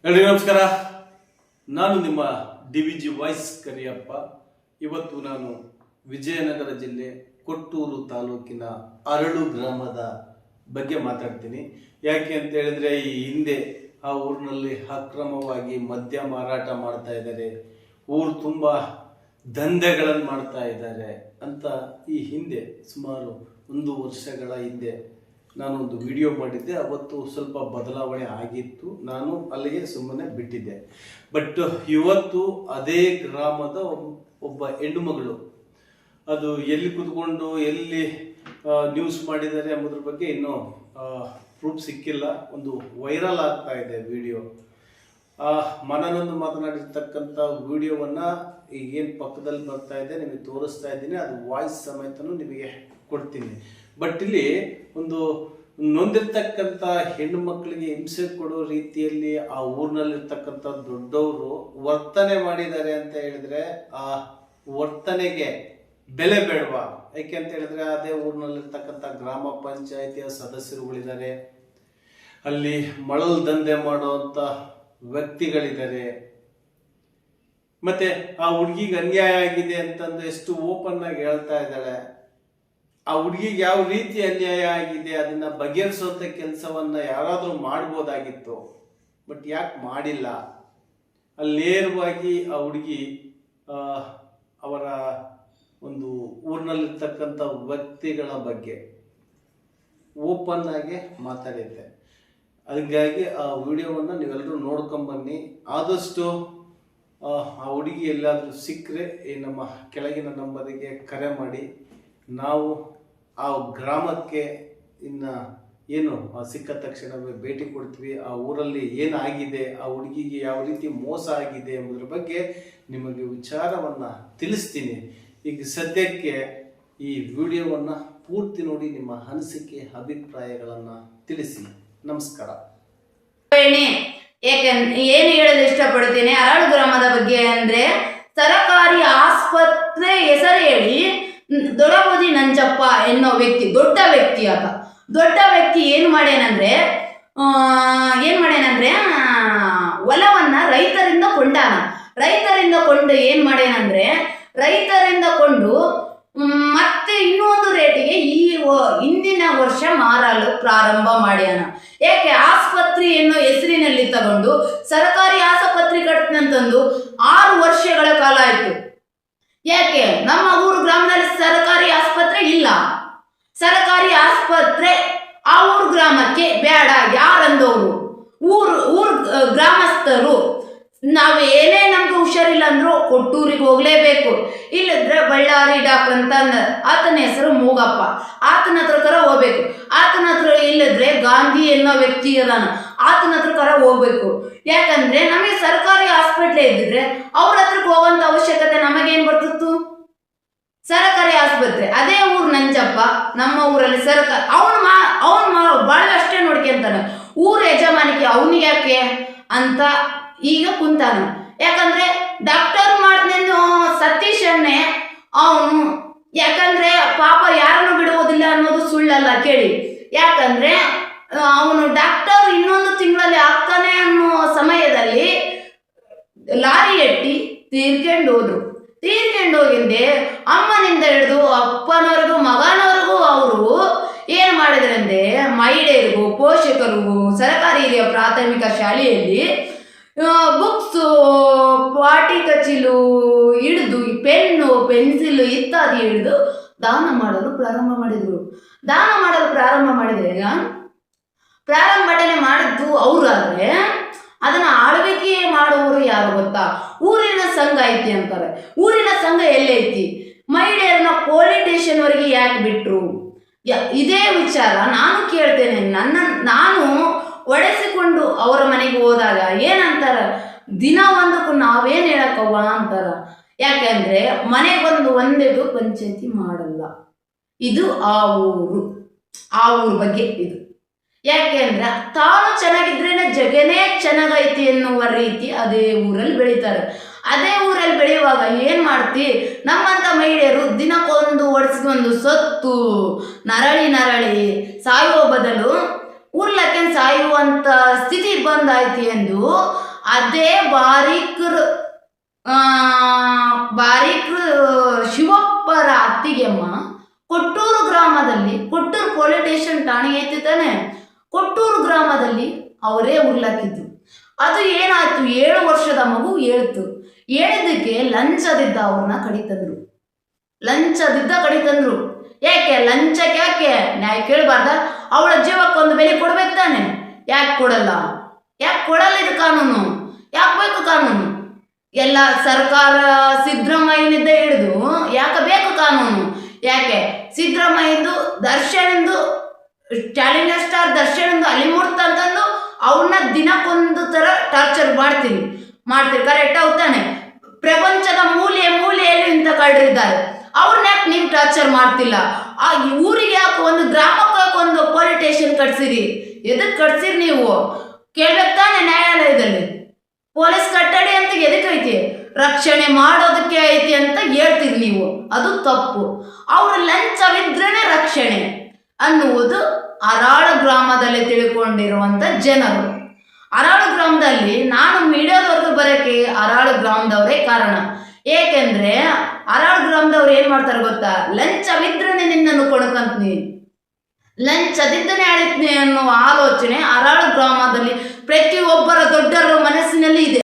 ಎಲ್ರಿಗೂ ನಮಸ್ಕಾರ. ನಾನು ನಿಮ್ಮ DVG ವಾಯ್ಸ್ ಕರಿಯಪ್ಪ. ಇವತ್ತು ನಾನು ವಿಜಯನಗರ ಜಿಲ್ಲೆ ಕೊಟ್ಟೂರು ತಾಲೂಕಿನ ಅರಳು ಗ್ರಾಮದ ಬಗ್ಗೆ ಮಾತಾಡ್ತೀನಿ. ಯಾಕೆ ಅಂತ ಹೇಳಿದ್ರೆ ಈ ಹಿಂದೆ ಆ ಊರಿನಲ್ಲಿ ಅಕ್ರಮವಾಗಿ ಮದ್ಯ ಮಾರಾಟ ಮಾಡ್ತಾ ಇದ್ದಾರೆ, ಊರು ತುಂಬ ದಂಧೆಗಳನ್ನು ಮಾಡ್ತಾ ಇದ್ದಾರೆ ಅಂತ ಈ ಹಿಂದೆ ಸುಮಾರು 1 ವರ್ಷಗಳ ಹಿಂದೆ ನಾನೊಂದು ವಿಡಿಯೋ ಮಾಡಿದ್ದೆ. ಅವತ್ತು ಸ್ವಲ್ಪ ಬದಲಾವಣೆ ಆಗಿತ್ತು, ನಾನು ಅಲ್ಲಿಗೆ ಸುಮ್ಮನೆ ಬಿಟ್ಟಿದ್ದೆ. ಬಟ್ ಇವತ್ತು ಅದೇ ಗ್ರಾಮದ ಒಬ್ಬ ಹೆಣ್ಣು ಮಗಳು ಅದು ಎಲ್ಲಿ ಕೂತ್ಕೊಂಡು ಎಲ್ಲಿ ನ್ಯೂಸ್ ಮಾಡಿದ್ದಾರೆ ಎಂಬುದ್ರ ಬಗ್ಗೆ ಇನ್ನೂ ಪ್ರೂಫ್ ಸಿಕ್ಕಿಲ್ಲ. ಒಂದು ವೈರಲ್ ಆಗ್ತಾ ಇದೆ ವಿಡಿಯೋ. ಮನನೊಂದು ಮಾತನಾಡಿರ್ತಕ್ಕಂಥ ವಿಡಿಯೋವನ್ನು ಈಗೇನು ಪಕ್ಕದಲ್ಲಿ ಬರ್ತಾ ಇದೆ ನಿಮಗೆ ತೋರಿಸ್ತಾ ಇದ್ದೀನಿ, ಅದು ವಾಯ್ಸ್ ಸಮೇತನೂ ನಿಮಗೆ ಕೊಡ್ತೀನಿ. ಬಟ್ ಇಲ್ಲಿ ಒಂದು ನೊಂದಿರ್ತಕ್ಕಂಥ ಹೆಣ್ಣು ಮಕ್ಕಳಿಗೆ ಹಿಂಸೆ ಕೊಡೋ ರೀತಿಯಲ್ಲಿ ಆ ಊರಿನಲ್ಲಿರ್ತಕ್ಕಂಥ ದೊಡ್ಡವರು ವರ್ತನೆ ಮಾಡಿದ್ದಾರೆ ಅಂತ ಹೇಳಿದ್ರೆ ಆ ವರ್ತನೆಗೆ ಬೆಲೆ ಬೇಡವಾ? ಯಾಕೆ ಅಂತ ಹೇಳಿದ್ರೆ ಅದೇ ಊರಿನಲ್ಲಿರ್ತಕ್ಕಂಥ ಗ್ರಾಮ ಪಂಚಾಯಿತಿಯ ಸದಸ್ಯರುಗಳಿದ್ದಾರೆ, ಅಲ್ಲಿ ಮಳಲ್ ದಂಧೆ ಮಾಡುವಂತ ವ್ಯಕ್ತಿಗಳಿದ್ದಾರೆ. ಮತ್ತೆ ಆ ಹುಡುಗಿಗೆ ಅನ್ಯಾಯ ಆಗಿದೆ ಅಂತಂದು ಎಷ್ಟು ಓಪನ್ ಆಗಿ ಹೇಳ್ತಾ ಇದ್ದಾಳೆ. ಆ ಹುಡುಗಿಗೆ ಯಾವ ರೀತಿ ಅನ್ಯಾಯ ಆಗಿದೆ ಅದನ್ನ ಬಗೆಹರಿಸುವಂತ ಕೆಲಸವನ್ನ ಯಾರಾದ್ರೂ ಮಾಡ್ಬೋದಾಗಿತ್ತು, ಬಟ್ ಯಾಕೆ ಮಾಡಿಲ್ಲ? ಅಲ್ಲಿ ನೇರವಾಗಿ ಆ ಹುಡುಗಿ ಅವರ ಒಂದು ಊರಿನಲ್ಲಿರ್ತಕ್ಕಂಥ ವ್ಯಕ್ತಿಗಳ ಬಗ್ಗೆ ಓಪನ್ ಆಗಿ ಮಾತಾಡಿದ್ದೆ. ಹಾಗಾಗಿ ಆ ವಿಡಿಯೋವನ್ನ ನೀವೆಲ್ಲರೂ ನೋಡ್ಕೊಂಬನ್ನಿ. ಆದಷ್ಟು ಆ ಹುಡುಗಿ ಎಲ್ಲಾದ್ರೂ ಸಿಕ್ಕರೆ ಈ ನಮ್ಮ ಕೆಳಗಿನ ನಂಬರಿಗೆ ಕರೆ ಮಾಡಿ, ನಾವು ಆ ಗ್ರಾಮಕ್ಕೆ ಏನು ಸಿಕ್ಕ ತಕ್ಷಣವೇ ಭೇಟಿ ಕೊಡ್ತೀವಿ. ಆ ಊರಲ್ಲಿ ಏನಾಗಿದೆ, ಆ ಹುಡುಗಿಗೆ ಯಾವ ರೀತಿ ಮೋಸ ಆಗಿದೆ ಎಂಬುದ್ರ ಬಗ್ಗೆ ನಿಮಗೆ ವಿಚಾರವನ್ನ ತಿಳಿಸ್ತೀನಿ. ಈಗ ಸದ್ಯಕ್ಕೆ ಈ ವಿಡಿಯೋವನ್ನ ಪೂರ್ತಿ ನೋಡಿ ನಿಮ್ಮ ಅನಿಸಿಕೆ ಅಭಿಪ್ರಾಯಗಳನ್ನ ತಿಳಿಸಿ. ನಮಸ್ಕಾರ. ಏನು ಹೇಳಲು ಇಷ್ಟಪಡ್ತೇನೆ ಅರಳು ಗ್ರಾಮದ ಬಗ್ಗೆ ಅಂದ್ರೆ, ಸರಕಾರಿ ಆಸ್ಪತ್ರೆ ಹೆಸರು ಹೇಳಿ ದೊಡಬೂದಿ ನಂಜಪ್ಪ ಎನ್ನೋ ವ್ಯಕ್ತಿ, ದೊಡ್ಡ ವ್ಯಕ್ತಿ ಏನ್ ಮಾಡ್ಯಾನಂದ್ರೆ ಹೊಲವನ್ನ ರೈತರಿಂದ ಕೊಂಡು ಏನ್ ಮಾಡ್ಯಾನಂದ್ರೆ ರೈತರಿಂದ ಕೊಂಡು ಮತ್ತೆ ಇನ್ನೊಂದು ರೇಟಿಗೆ ಹಿಂದಿನ ವರ್ಷ ಮಾರಲು ಪ್ರಾರಂಭ ಮಾಡ್ಯಾನ. ಯಾಕೆ? ಆಸ್ಪತ್ರೆ ಎನ್ನೋ ಹೆಸರಿನಲ್ಲಿ ತಗೊಂಡು ಸರ್ಕಾರಿ ಆಸ್ಪತ್ರೆ ಕಟ್ತಂತಂದು 6 ವರ್ಷಗಳ ಕಾಲ ಆಯ್ತು. ಯಾಕೆ? ನಮ್ಮ ಊರು ಗ್ರಾಮದಲ್ಲಿ ಸರ್ಕಾರಿ ಆಸ್ಪತ್ರೆ ಇಲ್ಲ. ಸರ್ಕಾರಿ ಆಸ್ಪತ್ರೆ ಆ ಊರು ಗ್ರಾಮಕ್ಕೆ ಬೇಡ ಯಾರಂದವರು, ಊರ್ ಗ್ರಾಮಸ್ಥರು ನಾವು ಏನೇ ನಮ್ಗೆ ಹುಷಾರಿಲ್ಲ ಅಂದ್ರು ಕೊಟ್ಟೂರಿಗೆ ಹೋಗ್ಲೇಬೇಕು, ಇಲ್ಲದ್ರೆ ಬಳ್ಳಾರಿ ಡಾಕ್ಟರ್ ಅಂತ ಆತನ ಹೆಸರು ಮೂಗಪ್ಪ, ಆತನ ಹತ್ರ ಕರ ಹೋಗ್ಬೇಕು. ಆತನ ಹತ್ರ ಇಲ್ಲದ್ರೆ ಗಾಂಧಿ ಅನ್ನೋ ವ್ಯಕ್ತಿ ಇದಾನ, ಆತನ ಹತ್ರ ಕರ ಹೋಗ್ಬೇಕು. ಯಾಕಂದ್ರೆ ನಮಗೆ ಸರ್ಕಾರಿ ಹಾಸ್ಪಿಟ್ಲ್ ಇದ್ದಿದ್ರೆ ಅವ್ರ ಹತ್ರಕ್ಕೆ ಹೋಗುವಂತ ಅವಶ್ಯಕತೆ ನಮಗೇನ್ ಬರ್ತಿತ್ತು? ಸರ್ಕಾರಿ ಆಸ್ಪತ್ರೆ. ಅದೇ ಊರು ನಂಜಪ್ಪ, ನಮ್ಮ ಊರಲ್ಲಿ ಸರ್ಕಾರ ಅವನು ಬಾಳ ಅಷ್ಟೇ ನೋಡ್ಕೊಂತಾನೆ. ಊರ ಯಜಮಾನಿಕೆ ಅವನಿಗೆ ಯಾಕೆ ಅಂತ ಈಗ ಕುಂತಾನ. ಯಾಕಂದ್ರೆ ಡಾಕ್ಟರ್ ಮಾಡ್ದೇನು ಸತೀಶನ್ನೇ ಅವನು, ಯಾಕಂದ್ರೆ ಪಾಪ ಯಾರನ್ನು ಬಿಡುವುದಿಲ್ಲ ಅನ್ನೋದು ಸುಳ್ಳಲ್ಲ ಕೇಳಿ. ಯಾಕಂದ್ರೆ ಅವನು ಡಾಕ್ಟರ್ ಇನ್ನೊಂದು ತಿಂಗಳಲ್ಲಿ ಆಗ್ತಾನೆ ಅನ್ನೋ ಸಮಯದಲ್ಲಿ ಲಾರಿ ಎಟ್ಟಿ ತೀರ್ಕೊಂಡು ಹೋಗಿದ್ದೆ. ಅಮ್ಮನಿಂದ ಹಿಡಿದು ಅಪ್ಪನವರೆಗೂ ಮಗನವರೆಗೂ ಅವರು ಏನು ಮಾಡಿದ್ರಂದ್ರೆ ಮಹಿಳೆಯರಿಗೂ ಪೋಷಕರಿಗೂ ಸರ್ಕಾರಿ ಹಿರಿಯ ಪ್ರಾಥಮಿಕ ಶಾಲೆಯಲ್ಲಿ ಬುಕ್ಸು, ಪಾಟಿ ಕಚಿಲು ಹಿಡಿದು ಪೆನ್ನು, ಪೆನ್ಸಿಲ್ ಇತ್ಯಾದಿ ಹಿಡಿದು ದಾನ ಮಾಡಲು ಪ್ರಾರಂಭ ಮಾಡಿದ್ರು. ಪ್ರಾರಂಭನೆ ಮಾಡಿದ್ದು ಅವರಾದ್ರೆ ಅದನ್ನ ಆಳ್ವಿಕೆ ಮಾಡುವವರು ಯಾರು ಗೊತ್ತಾ? ಊರಿನ ಸಂಘ ಐತಿ ಅಂತಾರೆ. ಊರಿನ ಸಂಘ ಎಲ್ಲೈತಿ? ಮಹಿಳೆಯರನ್ನ ಪೊಲೀಸ್ ಸ್ಟೇಷನ್ ವರೆಗೆ ಯಾಕೆ ಬಿಟ್ರು? ಇದೇ ವಿಚಾರ ನಾನು ಕೇಳ್ತೇನೆ. ನಾನು ಒಡೆಸಿಕೊಂಡು ಅವರ ಮನೆಗೆ ಹೋದಾಗ ಏನಂತಾರ, ದಿನ ಒಂದಕ್ಕೂ ನಾವೇನ್ ಹೇಳಕ್ಕವ್ವ ಅಂತಾರ. ಯಾಕೆಂದ್ರೆ ಮನೆಗೆ ಬಂದು ಒಂದೇದು ಪಂಚಾಯತಿ ಮಾಡಲ್ಲ. ಇದು ಆ ಊರು ಬಗ್ಗೆ ಇದು. ಯಾಕೆ ಅಂದ್ರೆ ತಾನು ಚೆನ್ನಾಗಿದ್ರೇನೆ ಜಗನೇ ಚೆನ್ನಾಗೈತಿ ಎನ್ನುವ ರೀತಿ ಅದೇ ಊರಲ್ಲಿ ಬೆಳೀತಾರೆ. ಅದೇ ಊರಲ್ಲಿ ಬೆಳೆಯುವಾಗ ಏನ್ ಮಾಡ್ತಿ? ನಮ್ಮಂತ ಮಹಿಳೆಯರು ದಿನಕ್ಕೊಂದು ಒಡಿಸಿಕೊಂಡು ಸತ್ತು ನರಳಿ ಸಾಯುವ ಬದಲು ಉರ್ಲಕ್ಕೆ ಸಾಯುವಂತ ಸ್ಥಿತಿ ಬಂದಾಯ್ತು ಎಂದು ಅದೇ ಬಾರೀಕ್ರು ಶಿವಪ್ಪರ ಅತ್ತಿಗೆಮ್ಮ ಕೊಟ್ಟೂರು ಗ್ರಾಮದಲ್ಲಿ, ಕೊಟ್ಟೂರು ಪೊಲೀಸ್ ಸ್ಟೇಷನ್ ಠಾಣೆ ಐತಿ ತಾನೆ, ಕೊಟ್ಟೂರು ಗ್ರಾಮದಲ್ಲಿ ಅವರೇ ಉರ್ಲಾಕಿದ್ರು. ಅದು ಏನಾಯ್ತು, 7 ವರ್ಷದ ಮಗು ಹೇಳ್ತು. ಹೇಳಿದ್ದಕ್ಕೆ ಲಂಚದಿದ್ದ ಅವ್ರನ್ನ ಕಡಿತಂದ್ರು. ಯಾಕೆ ಲಂಚಕ್ಕೆ ಯಾಕೆ ನ್ಯಾಯ ಕೇಳಬಾರ್ದ? ಅವಳ ಜೀವಕ್ಕೊಂದು ಬೆಲೆ ಕೊಡ್ಬೇಕು ತಾನೆ. ಯಾಕೆ ಕೊಡಲ್ಲ ಇದು ಕಾನೂನು? ಯಾಕೆ ಬೇಕು ಕಾನೂನು? ಎಲ್ಲ ಸರ್ಕಾರ ಸಿದ್ದರಾಮಯ್ಯನಿಂದ ಹಿಡಿದು ಯಾಕೆ ಬೇಕು ಕಾನೂನು? ಯಾಕೆ ಸಿದ್ದರಾಮಯ್ಯಂದು ದರ್ಶನಂದು ಚಾಲೆಂಜರ್ ಸ್ಟಾರ್ ದರ್ಶನಂದು ಅಲಿಮೂರ್ತ ಅಂತಂದು ಅವನ್ನ ದಿನಕ್ಕೊಂದು ಥರ ಟಾರ್ಚರ್ ಮಾಡ್ತೀರಿ ಕರೆಕ್ಟ್ ತಾನೆ? ಪ್ರಪಂಚದ ಮೂಲೆಯಲ್ಲಿ ಇಂಥ ಕಳ್ಳರಿದ್ದಾರೆ. ಅವ್ರನ್ನ ಯಾಕೆ ನೀವು ಟಾರ್ಚರ್ ಮಾಡ್ತಿಲ್ಲ? ಆ ಊರಿಗೆ ಯಾಕೆ, ಒಂದು ಗ್ರಾಮಕ್ಕೆ ಯಾಕೆ ಒಂದು ಪೊಲೀಸ್ ಸ್ಟೇಷನ್ ಕಟ್ಸಿರಿ? ಎದಕ್ಕೆ ಕಟ್ಸಿರಿ ನೀವು? ಕೇಳ್ಬೇಕು ತಾನೆ ನ್ಯಾಯಾಲಯದಲ್ಲಿ. ಪೊಲೀಸ್ ಕಟ್ಟಡಿ ಅಂತ ಎದಕ್ಕೆ ಐತಿ? ರಕ್ಷಣೆ ಮಾಡೋದಕ್ಕೆ ಐತಿ ಅಂತ ಹೇಳ್ತೀರಿ ನೀವು. ಅದು ತಪ್ಪು. ಅವರು ಲಂಚವಿದ್ರೇನೆ ರಕ್ಷಣೆ ಅನ್ನುವುದು ಅರಾಳ ಗ್ರಾಮದಲ್ಲಿ ತಿಳ್ಕೊಂಡಿರುವಂಥ ಜನರು. ಅರಾಳ ಗ್ರಾಮದಲ್ಲಿ ನಾನು ಮೀಡಿಯಾದವರೆಗೂ ಬರೋಕ್ಕೆ ಅರಾಳ ಗ್ರಾಮದವರೇ ಕಾರಣ. ಏಕೆಂದರೆ ಅರಾಳ ಗ್ರಾಮದವ್ರು ಏನು ಮಾಡ್ತಾರೆ ಗೊತ್ತಾ? ಲಂಚವಿದ್ರೇನೆ ನಿನ್ನನ್ನು ಕೊಡ್ಕಂತೀನಿ, ಲಂಚದಿದ್ದನೇ ಆಳಿತ್ನಿ ಅನ್ನುವ ಆಲೋಚನೆ ಅರಾಳ ಗ್ರಾಮದಲ್ಲಿ ಪ್ರತಿಯೊಬ್ಬರ ದೊಡ್ಡರ ಮನಸ್ಸಿನಲ್ಲಿ ಇದೆ.